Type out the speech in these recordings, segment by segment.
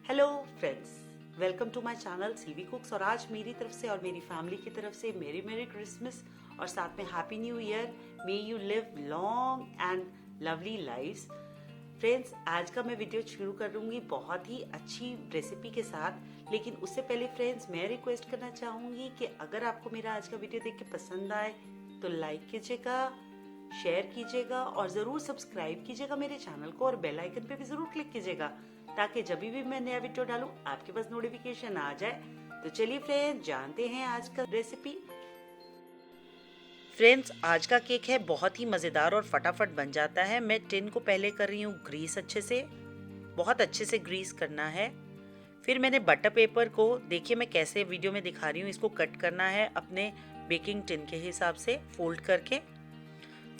Hello friends, welcome to my channel CV cooks. और आज मेरी तरफ से और मेरी फैमिली की तरफ से मेरी मेरी क्रिसमस और साथ में happy new year. May you live long and lovely lives. Friends, आज का मैं वीडियो शुरू करूंगी बहुत ही अच्छी रेसिपी के साथ। लेकिन उससे पहले फ्रेंड्स, मैं रिक्वेस्ट करना चाहूंगी कि अगर आपको मेरा आज का वीडियो देख के पसंद आए तो लाइक कीजिएगा, शेयर कीजिएगा और जरूर सब्सक्राइब कीजिएगा मेरे चैनल को, और बेल आइकन पे भी जरूर क्लिक कीजिएगा ताकि जब भी मैं नया वीडियो डालूं आपके पास नोटिफिकेशन आ जाए। तो चलिए फ्रेंड्स, जानते हैं आज का रेसिपी। फ्रेंड्स, आज का केक है बहुत ही मज़ेदार और फटाफट बन जाता है। मैं टिन को पहले कर रही हूँ ग्रीस, बहुत अच्छे से ग्रीस करना है। फिर मैंने बटर पेपर को, देखिए मैं कैसे वीडियो में दिखा रही हूँ, इसको कट करना है अपने बेकिंग टिन के हिसाब से फोल्ड करके।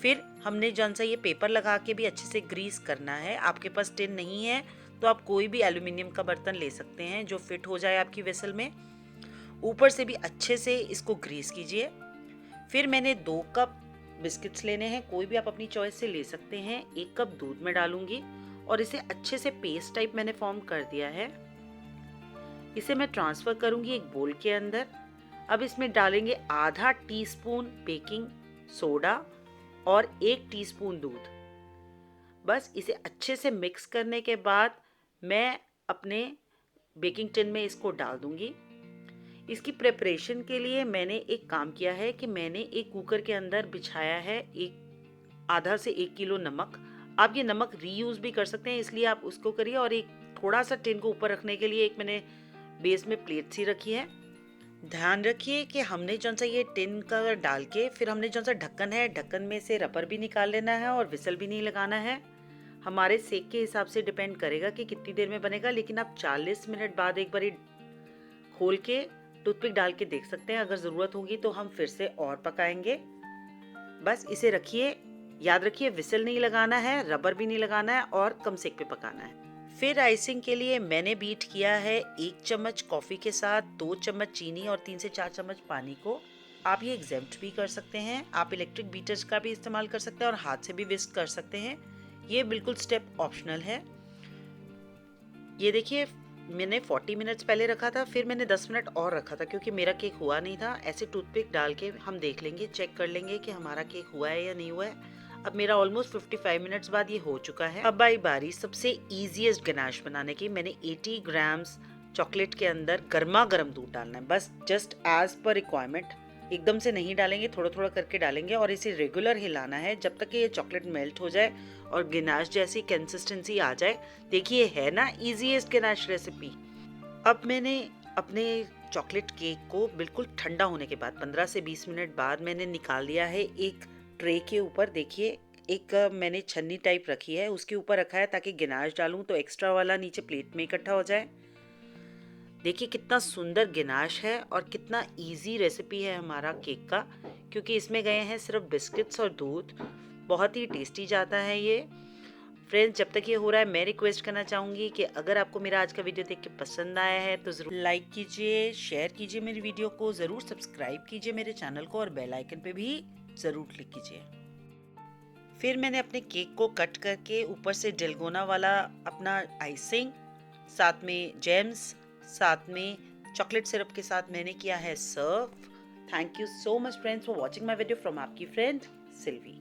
फिर हमने जौन सा ये पेपर लगा के भी अच्छे से ग्रीस करना है। आपके पास टिन नहीं है तो आप कोई भी एल्यूमिनियम का बर्तन ले सकते हैं जो फिट हो जाए आपकी वेसल में। ऊपर से भी अच्छे से इसको ग्रीस कीजिए। फिर मैंने 2 कप बिस्किट्स लेने हैं, कोई भी आप अपनी चॉइस से ले सकते हैं। 1 कप दूध में डालूंगी और इसे अच्छे से पेस्ट टाइप मैंने फॉर्म कर दिया है। इसे मैं ट्रांसफर करूंगी एक बोल के अंदर। अब इसमें डालेंगे आधा टीस्पून बेकिंग सोडा और 1 टीस्पून दूध। बस इसे अच्छे से मिक्स करने के बाद मैं अपने बेकिंग टिन में इसको डाल दूंगी। इसकी प्रिपरेशन के लिए मैंने एक काम किया है कि मैंने एक कुकर के अंदर बिछाया है आधा से 1 किलो नमक। आप ये नमक रीयूज भी कर सकते हैं, इसलिए आप उसको करिए। और एक थोड़ा सा टिन को ऊपर रखने के लिए एक मैंने बेस में प्लेट सी रखी है। ध्यान रखिए कि हमने जौन सा ये टिन का डाल के फिर हमने जौन सा ढक्कन है, ढक्कन में से रबर भी निकाल लेना है और विसल भी नहीं लगाना है। हमारे सेक के हिसाब से डिपेंड करेगा कि कितनी देर में बनेगा। लेकिन आप 40 मिनट बाद एक बार खोल के टूथपिक डाल के देख सकते हैं। अगर ज़रूरत होगी तो हम फिर से और पकाएंगे। बस इसे रखिए, याद रखिए विसल नहीं लगाना है, रबर भी नहीं लगाना है और कम सेक पे पकाना है। फिर आइसिंग के लिए मैंने बीट किया है 1 चम्मच कॉफ़ी के साथ 2 चम्मच चीनी और 3 से 4 चम्मच पानी को। आप ये एग्जेम्प्ट भी कर सकते हैं। आप इलेक्ट्रिक बीटर्स का भी इस्तेमाल कर सकते हैं और हाथ से भी विस्क कर सकते हैं। ये बिल्कुल स्टेप ऑप्शनल है। ये देखिए, मैंने 40 मिनट्स पहले रखा था, फिर मैंने 10 मिनट और रखा था क्योंकि मेरा केक हुआ नहीं था। ऐसे टूथपिक डाल के हम देख लेंगे, चेक कर लेंगे कि हमारा केक हुआ है या नहीं हुआ है। अब मेरा ऑलमोस्ट 55 मिनट्स बाद ये हो चुका है। अब आई बारी सबसे ईजीएस्ट गनाश बनाने की। मैंने 80 ग्राम्स चॉकलेट के अंदर गर्मा गर्म दूध डालना है, बस जस्ट एज पर रिक्वायरमेंट। एकदम से नहीं डालेंगे, थोड़ा थोड़ा करके डालेंगे और इसे रेगुलर हिलाना है जब तक कि ये चॉकलेट मेल्ट हो जाए और गिनाश जैसी कंसिस्टेंसी आ जाए। देखिए, है ना इजीएस्ट गिनाश रेसिपी। अब मैंने अपने चॉकलेट केक को बिल्कुल ठंडा होने के बाद 15 से 20 मिनट बाद मैंने निकाल लिया है एक ट्रे के ऊपर। देखिए, एक मैंने छन्नी टाइप रखी है, उसके ऊपर रखा है ताकि गिनाश डालूं तो एक्स्ट्रा वाला नीचे प्लेट में इकट्ठा हो जाए। देखिए कितना सुंदर गिनाश है और कितना इजी रेसिपी है हमारा केक का, क्योंकि इसमें गए हैं सिर्फ बिस्किट्स और दूध। बहुत ही टेस्टी जाता है ये। फ्रेंड्स, जब तक ये हो रहा है मैं रिक्वेस्ट करना चाहूँगी कि अगर आपको मेरा आज का वीडियो देख के पसंद आया है तो ज़रूर लाइक कीजिए, शेयर कीजिए मेरी वीडियो को, ज़रूर सब्सक्राइब कीजिए मेरे चैनल को और बेल आइकन पे भी ज़रूर क्लिक कीजिए। फिर मैंने अपने केक को कट करके ऊपर से डेलगोना वाला अपना आइसिंग, साथ में जेम्स, साथ में चॉकलेट सिरप के साथ मैंने किया है सर्व। Thank you so much friends for watching my video from आपकी फ्रेंड सिल्वी।